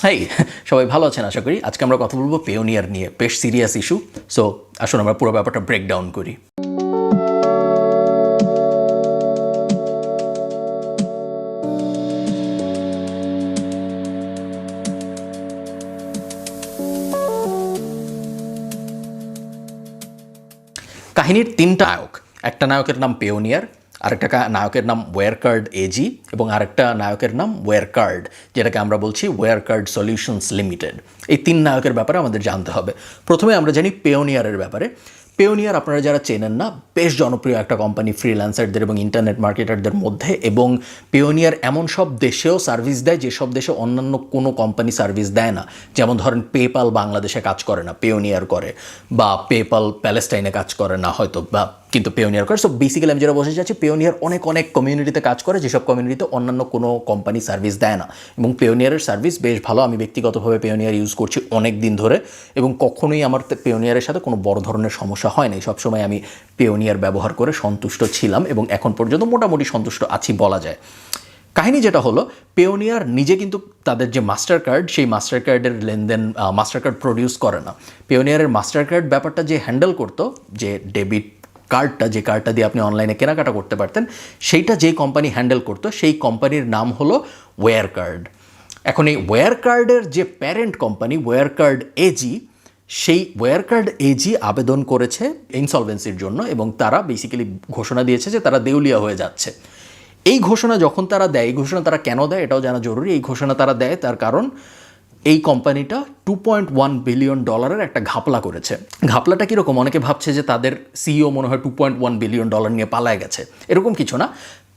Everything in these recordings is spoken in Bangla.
হাই, সবাই ভালো আছেন আশা করি। আজকে আমরা কথা বলবো পেওনিয়ার নিয়ে, বেশ সিরিয়াস ইস্যু। সো আসুন আমরা পুরো ব্যাপারটা ব্রেকডাউন করি। কাহিনীর তিনটা নায়ক, একটা নায়কের নাম পেওনিয়ার, আরেকটা নায়কের নাম ওয়ারকার্ড এজি এবং আরেকটা নায়কের নাম ওয়ারকার্ড, যেটাকে আমরা বলছি ওয়ারকার্ড সলিউশনস লিমিটেড। এই তিন নায়কের ব্যাপারে আমাদের জানতে হবে। প্রথমে আমরা জানি পেওনিয়ারের ব্যাপারে। পেওনিয়ার আপনারা যারা চেনেন না, বেশ জনপ্রিয় একটা কোম্পানি ফ্রিল্যান্সারদের এবং ইন্টারনেট মার্কেটারদের মধ্যে। এবং পেওনিয়ার এমন সব দেশেও সার্ভিস দেয় যেসব দেশে অন্যান্য কোনো কোম্পানি সার্ভিস দেয় না। যেমন ধরেন পেপাল বাংলাদেশে কাজ করে না, পেওনিয়ার করে, বা পেপাল প্যালেস্টাইনে কাজ করে না হয়তো, বা কিন্তু পেওনিয়ার করে। সো বেসিক্যালি আমি যেটা বলতে চাচ্ছি, পেওনিয়ার অনেক অনেক কমিউনিটিতে কাজ করে যেসব কমিউনিটিতে অন্যান্য কোনো কোম্পানি সার্ভিস দেয় না। এবং পেওনিয়ারের সার্ভিস বেশ ভালো। আমি ব্যক্তিগতভাবে পেওনিয়ার ইউজ করছি অনেক দিন ধরে এবং কখনোই আমার পেওনিয়ারের সাথে কোনো বড় ধরনের সমস্যা হয় নাই। সবসময় আমি পেওনিয়ার ব্যবহার করে সন্তুষ্ট ছিলাম এবং এখন পর্যন্ত মোটামুটি সন্তুষ্ট আছি বলা যায়। কাহিনী যেটা হলো, পেওনিয়ার নিজে কিন্তু তাদের যে মাস্টার কার্ড, সেই মাস্টার কার্ডের লেনদেন মাস্টার কার্ড প্রডিউস করে না। পেওনিয়ারের মাস্টার কার্ড ব্যাপারটা যে হ্যান্ডেল করতো, যে ডেবিট কার্ডটা, যে কার্ডটা দিয়ে আপনি অনলাইনে কেনাকাটা করতে পারতেন, সেইটা যেই কোম্পানি হ্যান্ডেল করতো সেই কোম্পানির নাম হলো ওয়ারকার্ড। এখন এই ওয়ারকার্ডের যে প্যারেন্ট কোম্পানি ওয়ারকার্ড এজি, সেই ওয়ারকার্ড এজি আবেদন করেছে ইনসলভেন্সির জন্য এবং তারা বেসিক্যালি ঘোষণা দিয়েছে যে তারা দেউলিয়া হয়ে যাচ্ছে। এই ঘোষণা যখন তারা দেয়, এই ঘোষণা তারা কেন দেয় এটাও জানা জরুরি। এই ঘোষণা তারা দেয় তার কারণ এই কোম্পানিটা $2.1 বিলিয়ন একটা ঘাপলা করেছে। ঘাপলাটা কীরকম? অনেকে ভাবছে যে তাদের সিইও মনে হয় $2.1 বিলিয়ন নিয়ে পালায় গেছে, এরকম কিছু না।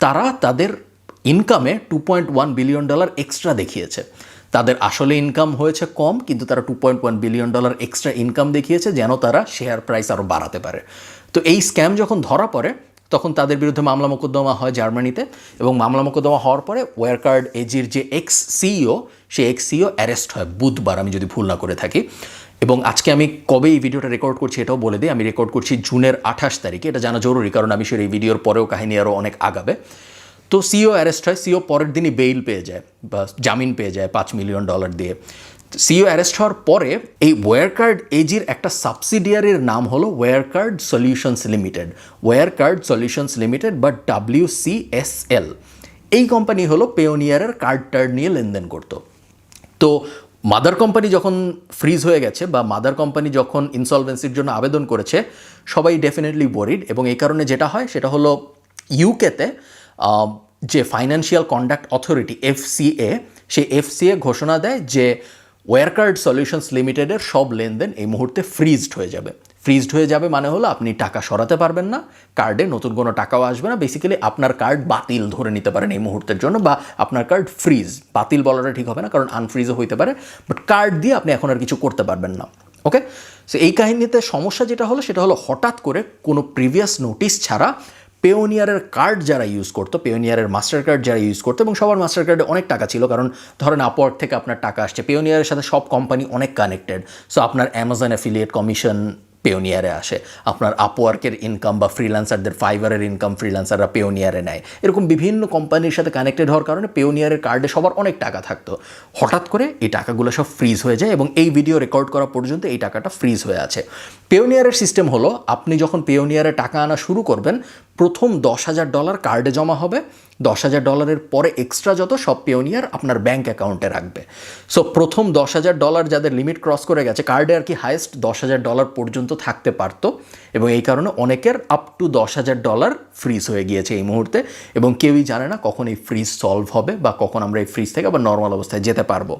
তারা তাদের ইনকামে $2.1 বিলিয়ন এক্সট্রা দেখিয়েছে। তাদের আসলে ইনকাম হয়েছে কম, কিন্তু তারা $2.1 বিলিয়ন এক্সট্রা ইনকাম দেখিয়েছে যেন তারা শেয়ার প্রাইস আরও বাড়াতে পারে। তো এই স্ক্যাম যখন ধরা পড়ে তখন তাদের বিরুদ্ধে মামলা মোকদ্দমা হয় জার্মানিতে, এবং মামলা মোকদ্দমা হওয়ার পরে ওয়ারকার্ড এজির যে এক্স সিইও, সেই এক্স সিইও অ্যারেস্ট হয় বুধবার, আমি যদি ভুল না করে থাকি। এবং আজকে আমি কবে এই ভিডিওটা রেকর্ড করছি এটাও বলে দিই। আমি রেকর্ড করছি জুনের 28 তারিখে। এটা জানা জরুরি কারণ আমি এই ভিডিওর পরেও কাহিনী আরও অনেক আগাবে। তো সিইও অ্যারেস্ট হয়, সিইও পরের দিনই বেইল পেয়ে যায় বা জামিন পেয়ে যায় $5 মিলিয়ন দিয়ে। সিইও অ্যারেস্ট হওয়ার পরে এই ওয়ারকার্ড এজির একটা সাবসিডিয়ারির নাম হলো ওয়ারকার্ড সলিউশনস লিমিটেড, ওয়ারকার্ড সলিউশনস লিমিটেড বা WCSL। এই কোম্পানি হলো পেওনিয়ারের কার্ড টার্ড নিয়ে লেনদেন করতো। তো মাদার কোম্পানি যখন ফ্রিজ হয়ে গেছে বা মাদার কোম্পানি যখন ইনসলভেন্সির জন্য আবেদন করেছে, সবাই ডেফিনেটলি ওয়ারিড। এবং এই কারণে যেটা হয় সেটা হলো ইউকেতে যে ফাইন্যান্সিয়াল কন্ডাক্ট অথরিটি FCA, সেই FCA ঘোষণা দেয় যে ওয়ারকার্ড সলিউশনস লিমিটেডের সব লেনদেন এই মুহূর্তে ফ্রিজড হয়ে যাবে। ফ্রিজড হয়ে যাবে মানে হলো আপনি টাকা সরাতে পারবেন না, কার্ডে নতুন কোনো টাকাও আসবে না। বেসিক্যালি আপনার কার্ড বাতিল ধরে নিতে পারেন এই মুহূর্তের জন্য, বা আপনার কার্ড ফ্রিজ, বাতিল বলাটা ঠিক হবে না কারণ আনফ্রিজও হইতে পারে, বাট কার্ড দিয়ে আপনি এখন আর কিছু করতে পারবেন না। ওকে, সো এই কাহিনীতে সমস্যা যেটা হলো সেটা হলো হঠাৎ করে কোনো প্রিভিয়াস নোটিশ ছাড়া পেওনিয়ারের কার্ড যারা ইউজ করতো, পেওনিয়ারের মাস্টার কার্ড যারা ইউজ করতো, এবং সবার মাস্টার কার্ডে অনেক টাকা ছিল কারণ ধরেন আপওয়ার্ক থেকে আপনার টাকা আসছে, পেওনিয়ারের সাথে সব কোম্পানি অনেক কানেক্টেড। সো আপনার অ্যামাজন অ্যাফিলিয়েট কমিশন পেওনিয়ারে আসে, আপনার আপওয়ার্কের ইনকাম বা ফ্রিল্যান্সারদের ফাইবারের ইনকাম ফ্রিল্যান্সাররা পেওনিয়ারে নেয়। এরকম বিভিন্ন কোম্পানির সাথে কানেক্টেড হওয়ার কারণে পেওনিয়ারের কার্ডে সবার অনেক টাকা থাকতো। হঠাৎ করে এই টাকাগুলো সব ফ্রিজ হয়ে যায় এবং এই ভিডিও রেকর্ড করা পর্যন্ত এই টাকাটা ফ্রিজ হয়ে আছে। পেওনিয়ারের সিস্টেম হলো, আপনি যখন পেওনিয়ারে টাকা আনা শুরু করবেন, প্রথম $10,000 কার্ডে জমা হবে। $10,000 পরে এক্সট্রা যত সব পেওনিয়ার আপনার ব্যাঙ্ক অ্যাকাউন্টে রাখবে। সো প্রথম $10,000 যাদের লিমিট ক্রস করে গেছে, কার্ডে আর কি হাইয়েস্ট $10,000 পর্যন্ত থাকতে পারতো, এবং এই কারণে অনেকের আপ টু $10,000 ফ্রিজ হয়ে গিয়েছে এই মুহূর্তে, এবং কেউই জানে না কখন এই ফ্রিজ সলভ হবে বা কখন আমরা এই ফ্রিজ থেকে আবার নর্মাল অবস্থায় যেতে পারবো।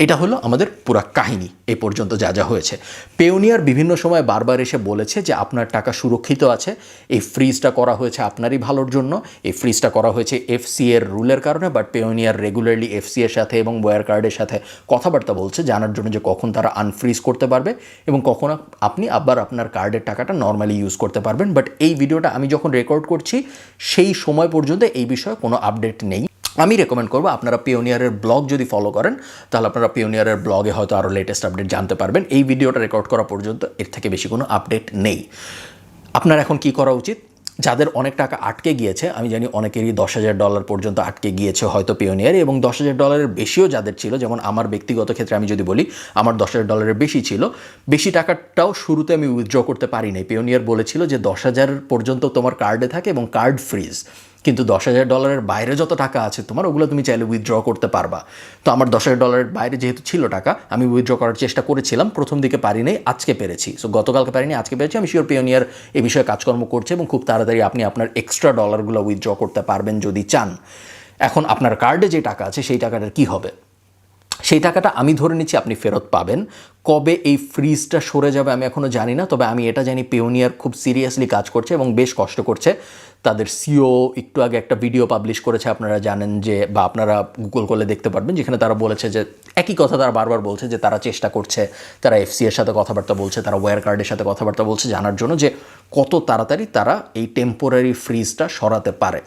এটা হলো আমাদের পুরা কাহিনী এই পর্যন্ত যা যা হয়েছে। পেওনিয়ার বিভিন্ন সময় বারবার এসে বলেছে যে আপনার টাকা সুরক্ষিত আছে, এই ফ্রিজটা করা হয়েছে আপনারই ভালোর জন্য, এই ফ্রিজটা করা হয়েছে FCA এর রুলের কারণে। বাট পেওনিয়ার রেগুলারলি FCA এর সাথে এবং ওয়ারকার্ডের সাথে কথাবার্তা বলছে জানার জন্য যে কখন তারা আনফ্রিজ করতে পারবে এবং কখন আপনি আবার আপনার কার্ডের টাকাটা নর্মালি ইউজ করতে পারবেন। বাট এই ভিডিওটা আমি যখন রেকর্ড করছি সেই সময় পর্যন্ত এই বিষয়ে কোনো আপডেট নেই। আমি রেকমেন্ড করবো আপনারা পেওনিয়ারের ব্লগ যদি ফলো করেন তাহলে আপনারা পেওনিয়ারের ব্লগে হয়তো আরও লেটেস্ট আপডেট জানতে পারবেন। এই ভিডিওটা রেকর্ড করা পর্যন্ত এর থেকে বেশি কোনো আপডেট নেই। আপনার এখন কি করা উচিত? যাদের অনেক টাকা আটকে গিয়েছে, আমি জানি অনেকেরই $10,000 পর্যন্ত আটকে গিয়েছে হয়তো পেওনিয়ারে, এবং $10,000 বেশিও যাদের ছিল, যেমন আমার ব্যক্তিগত ক্ষেত্রে আমি যদি বলি আমার $10,000 বেশি ছিল। বেশি টাকাটাও শুরুতে আমি উইথড্র করতে পারি নাই। পেওনিয়ার বলেছিল যে 10,000 পর্যন্ত তোমার কার্ডে থাকে এবং কার্ড ফ্রিজ, কিন্তু $10,000 বাইরে যত টাকা আছে তোমার, ওগুলো তুমি চাইলে উইথড্র করতে পারবা। তো আমার $10,000 বাইরে যেহেতু ছিল টাকা, আমি উইথড্র করার চেষ্টা করেছিলাম, প্রথম দিকে পারি নাই, আজকে পেরেছি। সো গতকালকে পারিনি, আজকে পেরেছি। আমি শিওর পেওনিয়ার এ বিষয়ে কাজকর্ম করছে এবং খুব তাড়াতাড়ি আপনি আপনার এক্সট্রা ডলারগুলো উইথড্র করতে পারবেন যদি চান। এখন আপনার কার্ডে যে টাকা আছে সেই টাকাটার কী হবে? সেই টাকাটা আমি ধরে নিচ্ছি আপনি ফেরত পাবেন। কবে এই ফ্রিজটা সরে যাবে আমি এখনও জানি না, তবে আমি এটা জানি পেওনিয়ার খুব সিরিয়াসলি কাজ করছে এবং বেশ কষ্ট করছে। তাদের সিও একটু আগে একটা ভিডিও পাবলিশ করেছে, আপনারা জানেন যে, বা আপনারা গুগল করলে দেখতে পারবেন, যেখানে তারা বলেছে যে একই কথা তারা বারবার বলছে যে তারা চেষ্টা করছে, তারা এফসি এর সাথে কথাবার্তা বলছে, তারা ওয়্যার কার্ডের সাথে কথাবার্তা বলছে জানার জন্য যে কত তাড়াতাড়ি তারা এই টেম্পোরারি ফ্রিজটা সরাতে পারে।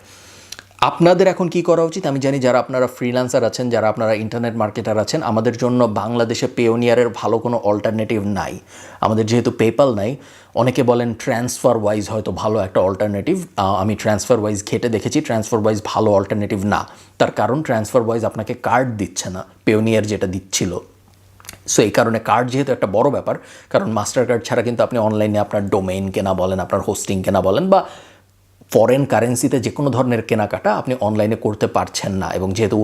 আপনাদের এখন কি করা উচিত? আমি জানি যারা আপনারা ফ্রিল্যান্সার আছেন, যারা আপনারা ইন্টারনেট মার্কেটার আছেন, আমাদের জন্য বাংলাদেশে পেওনিয়ারের ভালো কোনো অল্টারনেটিভ নাই। আমাদের যেহেতু পেপ্যাল নাই, অনেকে বলেন ট্রান্সফার ওয়াইজ হয়তো ভালো একটা অল্টারনেটিভ। আমি ট্রান্সফার ওয়াইজ ঘেটে দেখেছি, ট্রান্সফার ওয়াইজ ভালো অল্টারনেটিভ না। তার কারণ ট্রান্সফার ওয়াইজ আপনাকে কার্ড দিচ্ছে না, পেওনিয়ার যেটা দিচ্ছিল। সো এই কারণে কার্ড যেহেতু একটা বড় ব্যাপার, কারণ মাস্টার কার্ড ছাড়া কিন্তু আপনি অনলাইনে আপনার ডোমেইন কেনা বলেন, আপনার হোস্টিং কেনা বলেন, বা ফরেন কারেন্সিতে যে কোনো ধরনের কেনাকাটা আপনি অনলাইনে করতে পারছেন না। এবং যেহেতু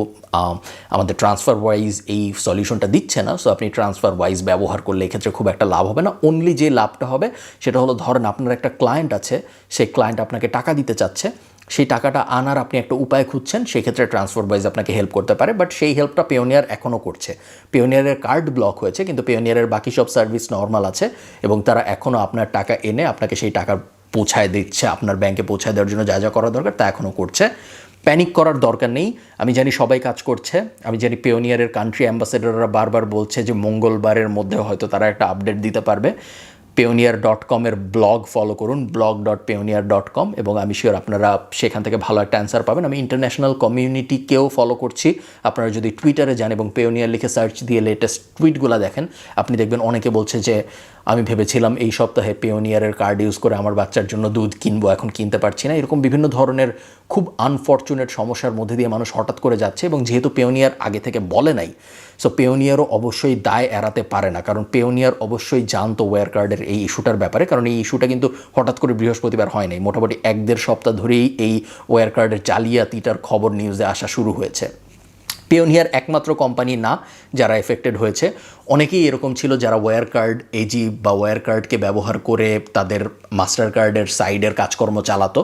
আমাদের ট্রান্সফার ওয়াইজ এই সলিউশনটা দিচ্ছে না, সো আপনি ট্রান্সফার ওয়াইজ ব্যবহার করলে এক্ষেত্রে খুব একটা লাভ হবে না। অনলি যে লাভটা হবে সেটা হলো, ধরেন আপনার একটা ক্লায়েন্ট আছে, সেই ক্লায়েন্ট আপনাকে টাকা দিতে চাচ্ছে, সেই টাকাটা আনার আপনি একটা উপায় খুঁজছেন, সেই ক্ষেত্রে ট্রান্সফার ওয়াইজ আপনাকে হেল্প করতে পারে। বাট সেই হেল্পটা পেওনিয়ার এখনও করছে। পেওনিয়ারের কার্ড ব্লক হয়েছে, কিন্তু পেওনিয়ারের বাকি সব সার্ভিস নর্মাল আছে এবং তারা এখনও আপনার টাকা এনে আপনাকে সেই টাকা পৌঁছায় দিচ্ছে, আপনার ব্যাংকে পৌঁছায় দেওয়ার জন্য যা যা করা দরকার তা এখনও করছে। প্যানিক করার দরকার নেই। আমি জানি সবাই কাজ করছে, আমি জানি পেওনিয়ারের কান্ট্রি অ্যাম্বাসেডররা বারবার বলছে যে মঙ্গলবারের মধ্যে হয়তো তারা একটা আপডেট দিতে পারবে। payoneer.com এর ব্লগ ফলো করুন, blog.payoneer.com, এবং আমি শিওর আপনারা সেখান থেকে ভালো একটা অ্যান্সার পাবেন। আমি ইন্টারন্যাশনাল কমিউনিটিকেও ফলো করছি। আপনারা যদি টুইটারে যান এবং পেওনিয়ার লিখে সার্চ দিয়ে লেটেস্ট টুইটগুলো দেখেন, আপনি দেখবেন অনেকে বলছে যে আমি ভেবেছিলাম এই সপ্তাহে পেওনিয়ারের কার্ড ইউজ করে আমার বাচ্চার জন্য দুধ কিনবো, এখন কিনতে পারছি না। এরকম বিভিন্ন ধরনের খুব আনফর্চুনেট সমস্যার মধ্যে দিয়ে মানুষ হঠাৎ করে যাচ্ছে, এবং যেহেতু পেওনিয়ার আগে থেকে বলে নাই, সো পেওনিয়ারও অবশ্যই দায় এড়াতে পারে না, কারণ পেওনিয়ার অবশ্যই জানতো ওয়্যার কার্ডের এই ইস্যুটার ব্যাপারে। কারণ এই ইস্যুটা কিন্তু হঠাৎ করে বৃহস্পতিবার হয় নাই, মোটামুটি 1-1.5 সপ্তাহ ধরেই এই ওয়্যার কার্ডের জালিয়াতিটার খবর নিউজে আসা শুরু হয়েছে। পেওনিয়ার একমাত্র কোম্পানি না যারা এফেক্টেড হয়েছে, অনেকেই এরকম ছিল যারা ওয়্যার কার্ড এজি বা ওয়্যার কার্ডকে ব্যবহার করে তাদের মাস্টার কার্ডের সাইডের কাজকর্ম চালাতো।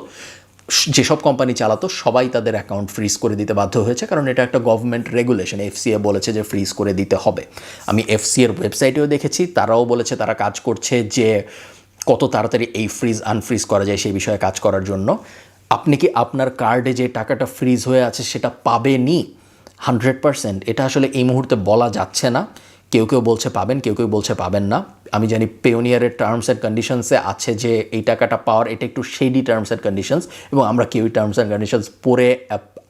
যেসব কোম্পানি চালাতো সবাই তাদের অ্যাকাউন্ট ফ্রিজ করে দিতে বাধ্য হয়েছে, কারণ এটা একটা গভর্নমেন্ট রেগুলেশন। এফসিএ বলেছে যে ফ্রিজ করে দিতে হবে। আমি এফসিএর ওয়েবসাইটেও দেখেছি, তারাও বলেছে তারা কাজ করছে যে কত তাড়াতাড়ি এই ফ্রিজ আনফ্রিজ করা যায় সেই বিষয়ে কাজ করার জন্য। আপনি কি আপনার কার্ডে যে টাকাটা ফ্রিজ হয়ে আছে সেটা পাবেনই 100%? এটা আসলে এই মুহূর্তে বলা যাচ্ছে না। কেউ কেউ বলছে পাবেন, কেউ কেউ বলছে পাবেন না। আমি জানি পেওনিয়ারের টার্মস অ্যান্ড কন্ডিশনসে আছে যে এই টাকাটা পাওয়ার এটা একটু শেডি টার্মস অ্যান্ড কন্ডিশনস, এবং আমরা কেউই টার্মস অ্যান্ড কন্ডিশনস পড়ে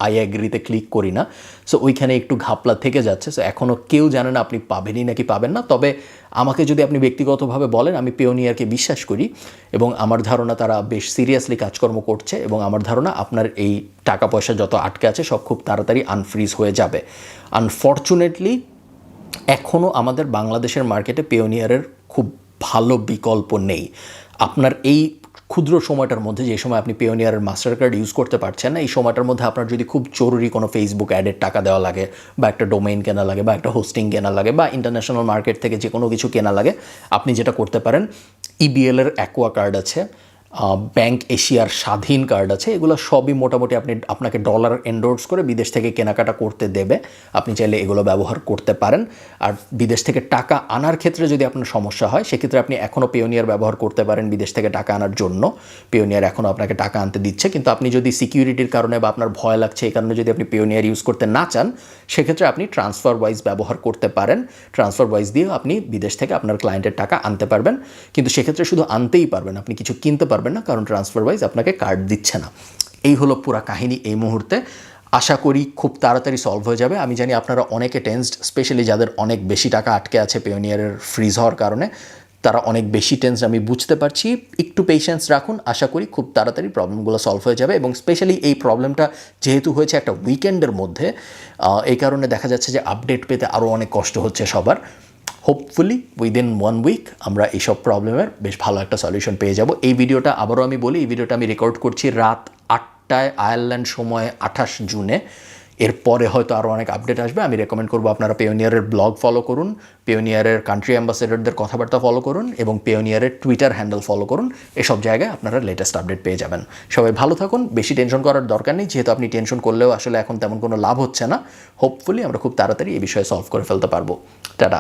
আই অ্যাগ্রিতে ক্লিক করি না। সো ওইখানে একটু ঘাপলা থেকে যাচ্ছে। সো এখনও কেউ জানে না আপনি পাবেনই নাকি পাবেন না। তবে আমাকে যদি আপনি ব্যক্তিগতভাবে বলেন, আমি পেওনিয়ারকে বিশ্বাস করি এবং আমার ধারণা তারা বেশ সিরিয়াসলি কাজকর্ম করছে, এবং আমার ধারণা আপনার এই টাকা পয়সা যত আটকে আছে সব খুব তাড়াতাড়ি আনফ্রিজ হয়ে যাবে। আনফর্চুনেটলি এখনও আমাদের বাংলাদেশের মার্কেটে পেওনিয়ারের খুব ভালো বিকল্প নেই। আপনার এই ক্ষুদ্র সময়টার মধ্যে, যে সময় আপনি পেওনিয়ারের মাস্টার কার্ড ইউজ করতে পারছেন না, এই সময়টার মধ্যে আপনার যদি খুব জরুরি কোনো ফেসবুক অ্যাডের টাকা দেওয়া লাগে, বা একটা ডোমেইন কেনা লাগে, বা একটা হোস্টিং কেনা লাগে, বা ইন্টারন্যাশনাল মার্কেট থেকে যে কোনো কিছু কেনা লাগে, আপনি যেটা করতে পারেন, ইবিএলের অ্যাকোয়া কার্ড আছে, ব্যাংক এশিয়ার স্বাধীন কার্ড আছে, এগুলো সবই মোটামুটি আপনাকে ডলার এন্ডোর্স করে বিদেশ থেকে কেনাকাটা করতে দেবে। আপনি চাইলে এগুলো ব্যবহার করতে পারেন। আর বিদেশ থেকে টাকা আনার ক্ষেত্রে যদি আপনার সমস্যা হয়, সেক্ষেত্রে আপনি এখনও পেওনিয়ার ব্যবহার করতে পারেন বিদেশ থেকে টাকা আনার জন্য। পেওনিয়ার এখনও আপনাকে টাকা আনতে দিচ্ছে, কিন্তু আপনি যদি সিকিউরিটির কারণে বা আপনার ভয় লাগছে এই কারণে যদি আপনি পেওনিয়ার ইউজ করতে না চান, সেক্ষেত্রে আপনি ট্রান্সফার ওয়াইজ ব্যবহার করতে পারেন। ট্রান্সফার ওয়াইজ দিয়ে আপনি বিদেশ থেকে আপনার ক্লায়েন্টের টাকা আনতে পারবেন, কিন্তু সেক্ষেত্রে শুধু আনতেই পারবেন, আপনি কিছু কিনতে পারবেন না, কারণ ট্রান্সফার ওয়াইজ আপনাকে কার্ড দিচ্ছে না। এই হলো পুরা কাহিনী এই মুহূর্তে। আশা করি খুব তাড়াতাড়ি সলভ হয়ে যাবে। আমি জানি আপনারা অনেকে টেন্সড, স্পেশালি যাদের অনেক বেশি টাকা আটকে আছে পেওনিয়ারের ফ্রিজ হওয়ার কারণে। তারা অনেক বেশি টেন্স, আমি বুঝতে পারছি। একটু পেশেন্স রাখুন, আশা করি খুব তাড়াতাড়ি প্রবলেমগুলো সলভ হয়ে যাবে। এবং স্পেশালি এই প্রবলেমটা যেহেতু হয়েছে একটা উইকেন্ডের মধ্যে, এই কারণে দেখা যাচ্ছে যে আপডেট পেতে আরও অনেক কষ্ট হচ্ছে সবার। হোপফুলি উইদিন 1 উইক আমরা এইসব প্রবলেমের বেশ ভালো একটা সলিউশন পেয়ে যাব। এই ভিডিওটা আবারও আমি বলি, এই ভিডিওটা আমি রেকর্ড করছি রাত 8টায় আয়ারল্যান্ড সময় 28 জুনে। এরপরে হয়তো আরও অনেক আপডেট আসবে। আমি রেকমেন্ড করবো আপনারা পেওনিয়ারের ব্লগ ফলো করুন, পেওনিয়ারের কান্ট্রি অ্যাম্বাসেডরদের কথাবার্তা ফলো করুন এবং পেওনিয়ারের টুইটার হ্যান্ডেল ফলো করুন। এসব জায়গায় আপনারা লেটেস্ট আপডেট পেয়ে যাবেন। সবাই ভালো থাকুন, বেশি টেনশন করার দরকার নেই, যেহেতু আপনি টেনশন করলেও আসলে এখন তেমন কোনো লাভ হচ্ছে না। হোপফুলি আমরা খুব তাড়াতাড়ি এই বিষয়ে সলভ করে ফেলতে পারবো। টাটা।